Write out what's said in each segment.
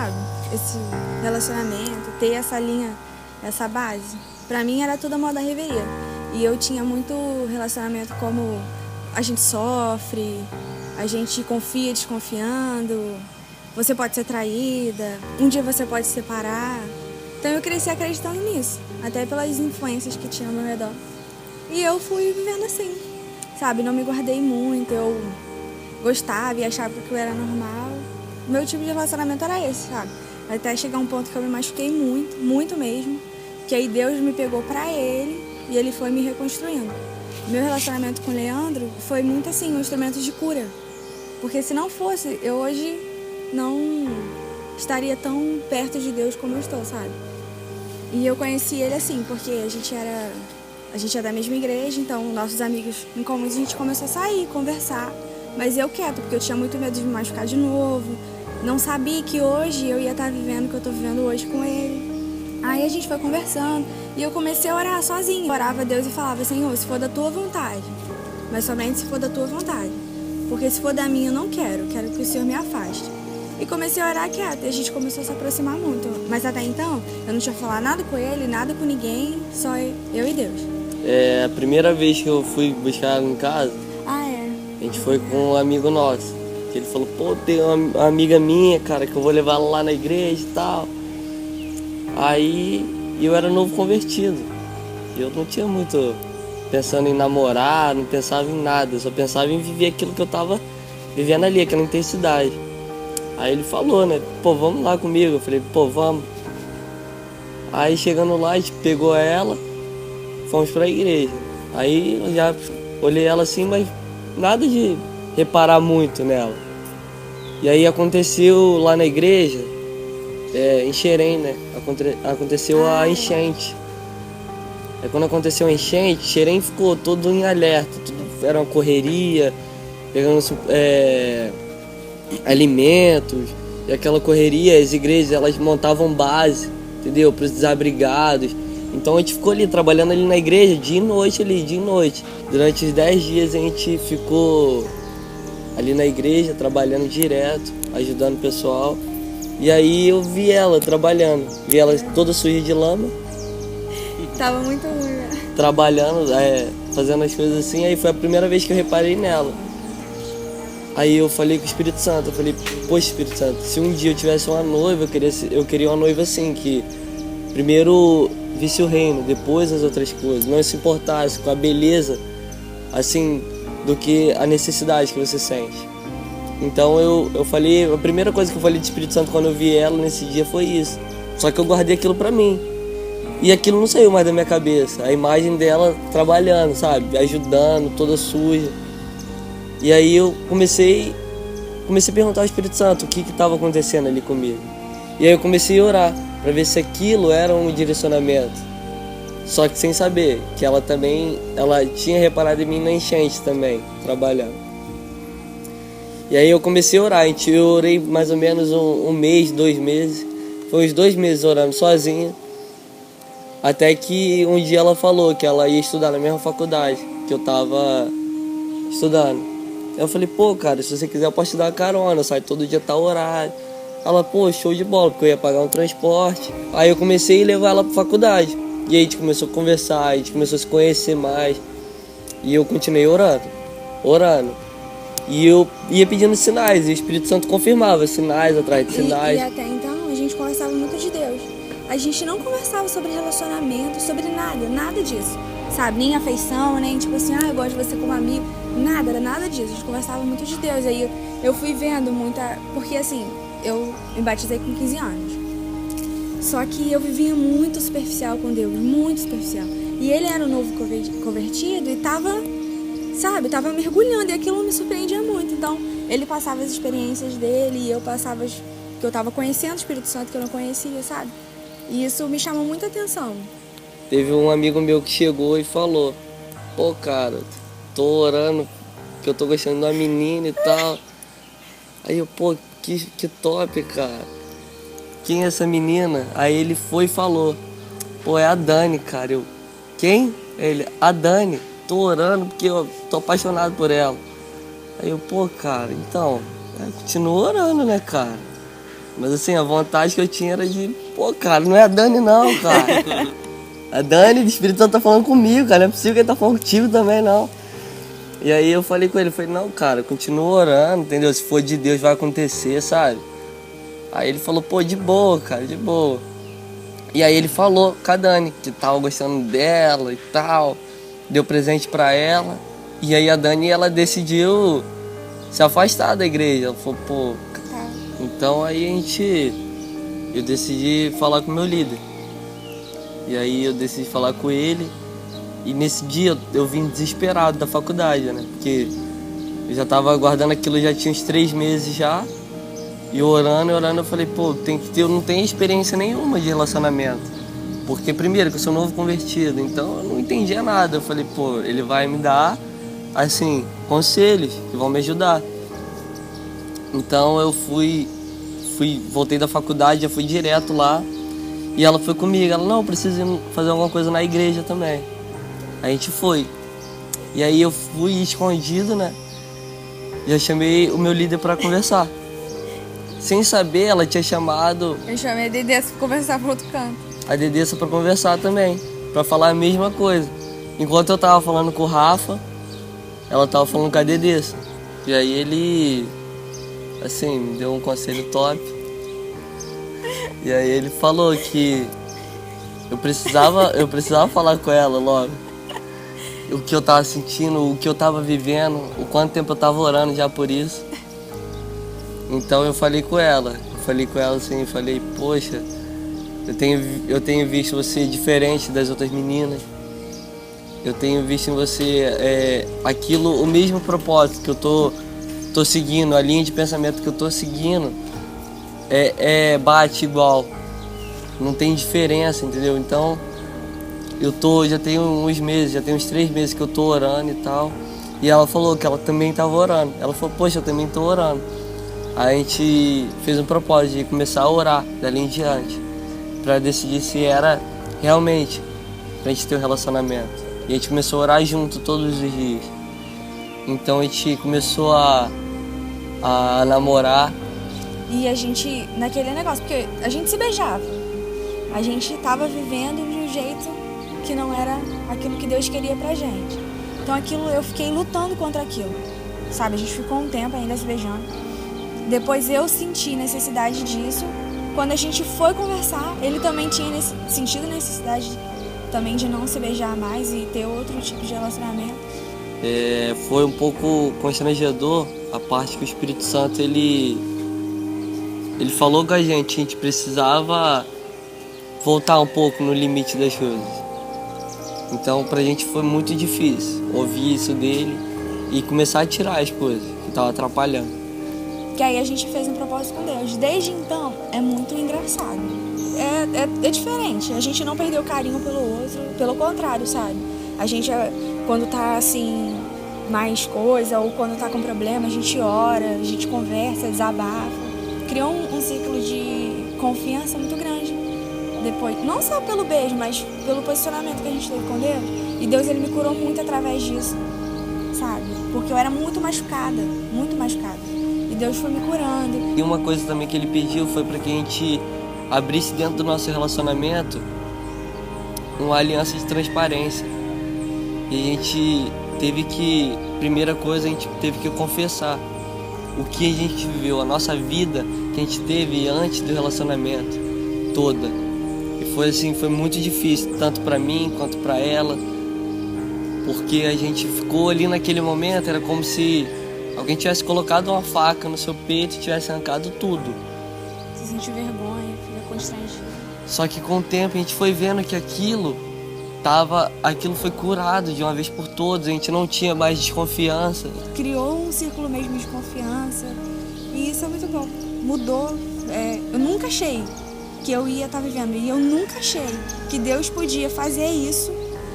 sabe? Esse relacionamento, ter essa linha, essa base. Pra mim era tudo a moda reveria. E eu tinha muito relacionamento como a gente sofre, a gente confia desconfiando, você pode ser traída, um dia você pode se separar. Então eu cresci acreditando nisso, até pelas influências que tinha ao meu redor. E eu fui vivendo assim, sabe? Não me guardei muito, eu gostava e achava que aquilo era normal. Meu tipo de relacionamento era esse, sabe? Até chegar um ponto que eu me machuquei muito, muito mesmo, que aí Deus me pegou pra Ele e Ele foi me reconstruindo. Meu relacionamento com o Leandro foi muito assim, um instrumento de cura. Porque se não fosse, eu hoje não estaria tão perto de Deus como eu estou, sabe? E eu conheci ele assim, porque a gente é da mesma igreja, então nossos amigos em comum a gente começou a sair, conversar. Mas eu quieto, porque eu tinha muito medo de me machucar de novo. Não sabia que hoje eu ia estar vivendo o que eu estou vivendo hoje com ele. Aí a gente foi conversando e eu comecei a orar sozinha. Eu orava a Deus e falava, Senhor, se for da tua vontade, mas somente se for da tua vontade. Porque se for da minha eu não quero que o Senhor me afaste. E comecei a orar quieta e a gente começou a se aproximar muito. Mas até então eu não tinha falado nada com ele, nada com ninguém, só eu e Deus. A primeira vez que eu fui buscar em casa, a gente foi com um amigo nosso. Que ele falou, pô, tem uma amiga minha, cara, que eu vou levar ela lá na igreja e tal. Aí eu era novo convertido. Eu não tinha muito pensando em namorar, não pensava em nada. Eu só pensava em viver aquilo que eu tava vivendo ali, aquela intensidade. Aí ele falou, né, pô, vamos lá comigo. Eu falei, pô, vamos. Aí chegando lá, a gente pegou ela, fomos pra igreja. Aí eu já olhei ela assim, mas nada de reparar muito nela. E aí aconteceu lá na igreja, em Xerém, né, aconteceu a enchente. Aí quando aconteceu a enchente, Xerém ficou todo em alerta, tudo era uma correria, pegando alimentos, e aquela correria, as igrejas elas montavam base, entendeu, para os desabrigados. Então a gente ficou ali, trabalhando ali na igreja, dia e noite ali, dia e noite. Durante os 10 dias a gente ficou ali na igreja, trabalhando direto, ajudando o pessoal. E aí eu vi ela trabalhando, vi ela toda suja de lama. Tava muito ruim, né? Trabalhando, fazendo as coisas assim, aí foi a primeira vez que eu reparei nela. Aí eu falei com o Espírito Santo, eu falei, poxa, Espírito Santo, se um dia eu tivesse uma noiva, eu queria uma noiva assim, que primeiro visse o reino, depois as outras coisas, não se importasse com a beleza, assim, do que a necessidade que você sente. Então eu falei, a primeira coisa que eu falei do Espírito Santo quando eu vi ela nesse dia foi isso. Só que eu guardei aquilo pra mim. E aquilo não saiu mais da minha cabeça, a imagem dela trabalhando, sabe, ajudando, toda suja. E aí eu comecei a perguntar ao Espírito Santo o que estava acontecendo ali comigo. E aí eu comecei a orar para ver se aquilo era um direcionamento. Só que sem saber que ela tinha reparado em mim na enchente também, trabalhando. E aí eu comecei a orar, eu orei mais ou menos um mês, 2 meses. Foi uns 2 meses orando sozinha. Até que um dia ela falou que ela ia estudar na mesma faculdade que eu tava estudando. Eu falei, pô, cara, se você quiser eu posso te dar uma carona, eu saio todo dia tal horário. Ela, pô, show de bola, porque eu ia pagar um transporte. Aí eu comecei a levar ela pra faculdade. E aí a gente começou a conversar, a gente começou a se conhecer mais. E eu continuei orando. E eu ia pedindo sinais, e o Espírito Santo confirmava sinais atrás de sinais. E até então a gente conversava muito de Deus. A gente não conversava sobre relacionamento, sobre nada disso. Sabe, nem afeição, nem tipo assim, eu gosto de você como amigo. Era nada disso. A gente conversava muito de Deus. Aí eu fui vendo muita... Porque assim, eu me batizei com 15 anos. Só que eu vivia muito superficial com Deus, muito superficial. E ele era um novo convertido e tava mergulhando. E aquilo me surpreendia muito. Então, ele passava as experiências dele e eu passava que eu tava conhecendo o Espírito Santo que eu não conhecia, sabe? E isso me chamou muita atenção. Teve um amigo meu que chegou e falou, pô, cara, tô orando que eu tô gostando de uma menina e tal. Aí eu, pô, que top, cara. Quem é essa menina? Aí ele foi e falou, pô, é a Dani, cara. Eu, quem? Ele, a Dani. Tô orando porque eu tô apaixonado por ela. Aí eu, pô, cara, então, continua orando, né, cara? Mas assim, a vontade que eu tinha era de, pô, cara, não é a Dani não, cara. A Dani do Espírito Santo tá falando comigo, cara, não é possível que ele tá falando contigo também, não. E aí eu falei com ele, falei, não, cara, continua orando, entendeu? Se for de Deus vai acontecer, sabe? Aí ele falou, pô, de boa, cara, de boa. E aí ele falou com a Dani, que tava gostando dela e tal, deu presente pra ela. E aí a Dani, ela decidiu se afastar da igreja. Ela falou, pô, então aí eu decidi falar com o meu líder. E aí eu decidi falar com ele. E nesse dia eu vim desesperado da faculdade, né? Porque eu já tava aguardando aquilo, já tinha uns 3 meses já. E orando, eu falei, pô, eu não tenho experiência nenhuma de relacionamento. Porque primeiro que eu sou novo convertido, então eu não entendia nada. Eu falei, pô, ele vai me dar, assim, conselhos que vão me ajudar. Então eu voltei da faculdade, já fui direto lá. E ela foi comigo, ela, não, preciso fazer alguma coisa na igreja também. A gente foi. E aí eu fui escondido, né? Já chamei o meu líder pra conversar. Sem saber, ela tinha chamado... Eu chamei a Dedessa pra conversar pro outro canto. A Dedessa pra conversar também, pra falar a mesma coisa. Enquanto eu tava falando com o Rafa, ela tava falando com a Dedessa. E aí ele, assim, me deu um conselho top. E aí ele falou que eu precisava falar com ela logo. O que eu tava sentindo, o que eu tava vivendo, o quanto tempo eu tava orando já por isso. Então eu falei com ela assim, falei, poxa, eu tenho visto você diferente das outras meninas. Eu tenho visto em você o mesmo propósito que eu tô seguindo, a linha de pensamento que eu tô seguindo bate igual. Não tem diferença, entendeu? Então já tenho uns meses, já tem uns 3 meses que eu tô orando e tal. E ela falou que ela também tava orando. Ela falou, poxa, eu também tô orando. Aí a gente fez um propósito de começar a orar dali em diante, pra decidir se era realmente pra gente ter um relacionamento. E a gente começou a orar junto todos os dias. Então a gente começou a namorar. E a gente, naquele negócio, porque a gente se beijava. A gente tava vivendo de um jeito que não era aquilo que Deus queria pra gente. Então eu fiquei lutando contra aquilo, sabe? A gente ficou um tempo ainda se beijando. Depois eu senti necessidade disso. Quando a gente foi conversar, ele também tinha sentido necessidade também de não se beijar mais e ter outro tipo de relacionamento. Foi um pouco constrangedor a parte que o Espírito Santo ele falou com a gente precisava voltar um pouco no limite das coisas. Então pra gente foi muito difícil ouvir isso dele e começar a tirar as coisas que estavam atrapalhando. Que aí a gente fez um propósito com Deus. Desde então, é muito engraçado. É diferente. A gente não perdeu carinho pelo outro. Pelo contrário, sabe? A gente, quando tá assim, mais coisa, ou quando tá com problema, a gente ora, a gente conversa, desabafa. Criou um ciclo de confiança muito grande. Depois, não só pelo beijo, mas pelo posicionamento que a gente teve com Deus. E Deus, ele me curou muito através disso, sabe? Porque eu era muito machucada. E Deus foi me curando. E uma coisa também que ele pediu foi para que a gente abrisse dentro do nosso relacionamento uma aliança de transparência. E a gente primeira coisa, a gente teve que confessar o que a gente viveu, a nossa vida que a gente teve antes do relacionamento toda. E foi muito difícil, tanto para mim quanto para ela, porque a gente ficou ali naquele momento, era como se alguém tivesse colocado uma faca no seu peito e tivesse arrancado tudo. Você sentiu vergonha, fica constrangido. Só que com o tempo a gente foi vendo que aquilo foi curado de uma vez por todas, a gente não tinha mais desconfiança. Criou um círculo mesmo de confiança e isso é muito bom. Mudou. Eu nunca achei que eu ia estar vivendo e eu nunca achei que Deus podia fazer isso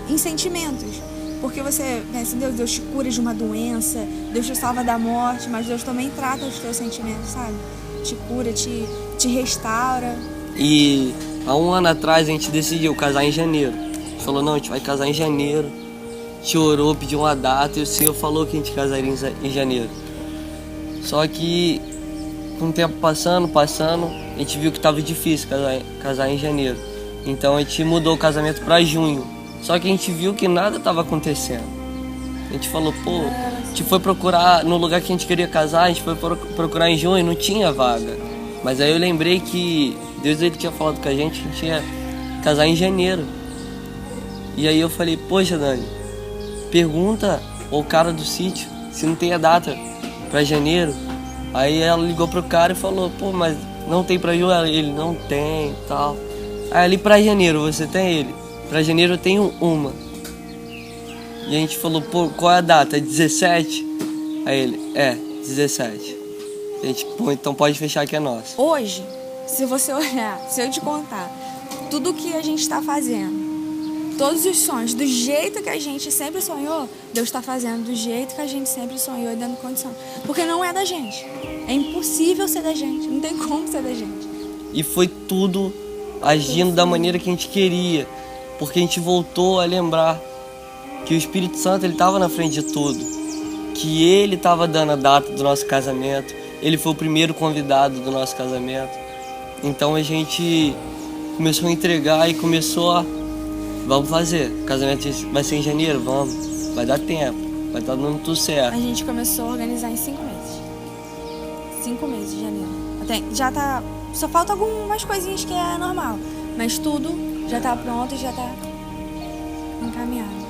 em sentimentos. Porque você pensa, Deus te cura de uma doença, Deus te salva da morte, mas Deus também trata os teus sentimentos, sabe? Te cura, te restaura. E há 1 ano atrás a gente decidiu casar em janeiro. A gente falou, não, a gente vai casar em janeiro. A gente orou, pediu uma data e o Senhor falou que a gente casaria em janeiro. Só que com o tempo passando, a gente viu que tava difícil casar em janeiro. Então a gente mudou o casamento para junho. Só que a gente viu que nada tava acontecendo. A gente falou, pô, a gente foi procurar no lugar que a gente queria casar, a gente foi procurar em junho e não tinha vaga. Mas aí eu lembrei que Deus, ele tinha falado com a gente ia casar em janeiro. E aí eu falei, poxa, Dani, pergunta ao cara do sítio se não tem a data para janeiro. Aí ela ligou pro cara e falou, pô, mas não tem pra junho? Ele, não tem e tal. Aí ali pra janeiro, você tem ele? Pra janeiro eu tenho uma. E a gente falou, pô, qual é a data? 17? Aí ele, 17. A gente, pô, então pode fechar que é nosso. Hoje, se você olhar, se eu te contar tudo que a gente está fazendo, todos os sonhos, do jeito que a gente sempre sonhou, Deus está fazendo do jeito que a gente sempre sonhou e dando condição. Porque não é da gente. É impossível ser da gente. Não tem como ser da gente. E foi tudo agindo da maneira que a gente queria. Porque a gente voltou a lembrar que o Espírito Santo, ele estava na frente de tudo. Que ele estava dando a data do nosso casamento. Ele foi o primeiro convidado do nosso casamento. Então a gente começou a entregar e começou a... Vamos fazer. O casamento vai ser em janeiro? Vamos. Vai dar tempo. Vai estar dando tudo certo. A gente começou a organizar em 5 meses. 5 meses de janeiro. Até, já tá... Só falta algumas coisinhas que é normal. Mas tudo já tá pronto e já tá encaminhado.